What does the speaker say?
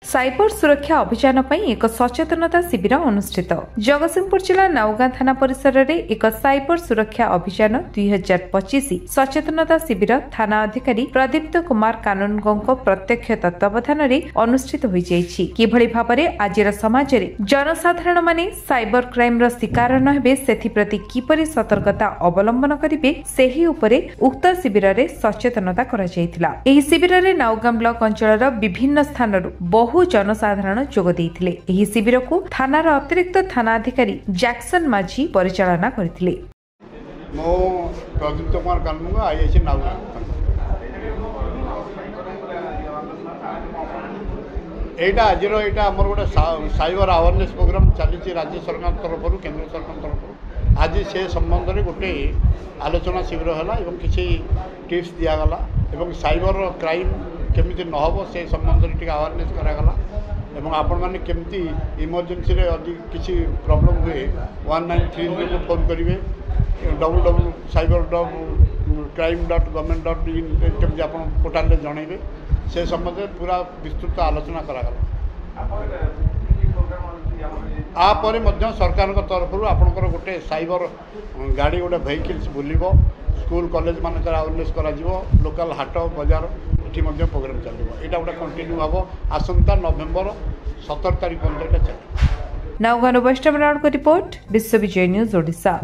Cyber सुरक्षा अभियान पर एक सचेतनता शिविर अनुष्ठित जगतसिंहपुर जिला नाउगां थाना परिसर में एक साइबर सुरक्षा अभियान 2025 सचेतनता शिविर थाना अधिकारी प्रदीप्त कुमार कानूनगो प्रत्यक्ष तत्वावधान में अनुष्ठित हो किभली भाव में आज समाज में जनसाधारण माने साइबर क्राइम रो शिकार न हेबे सेथिप्रति किपरि सतर्कता अवलंबन करिवे सेही उपरे उक्त शिविर में सचेतनता करा जायतिला। एही शिविर में नाउगां ब्लॉक अंचल विभिन्न स्थान बहु जनसाधारण जोग देइथिले। एही शिविर को थानार अतिरिक्त थाना अधिकारी जैक्सन माझी परिचालना करथिले। मो प्रदीप्त कुमार कानूनगो आईएसी नाउगां एटा आज आमर गोटे साइबर अवेयरनेस प्रोग्राम चली राज्य सरकार तरफ केंद्र सरकार तरफ आज से संबंध में गोटे आलोचना शिविर है किसी टिप्स दिगला और साइबर क्राइम केमिति न हो से संबंध में टी अवेयरनेस करागला एवं आपण मैंने केमती इमरजेंसी रे अधिक किसी प्रॉब्लम हुए 193 को फोन करेंगे www.cyber.crime.government.in केमती आप पोर्टाल में जनइबे से संबंध में पूरा विस्तृत आलोचना करागला। आपर सरकार तरफ आपंकर गोटे साइबर गाड़ी गोटे वेहिकल्स बुलिबो स्कूल कॉलेज मानक अवेयरनेस करा लोकल हाट बजार ये प्रोग्राम चलो यहाँ गोटे कंटिन्यू हम आसंता नवेम्बर 17 तारीख पर्यटन चलो। नाउगां वैष्णव राउंड को रिपोर्ट विश्व विजय न्यूज ओडिशा।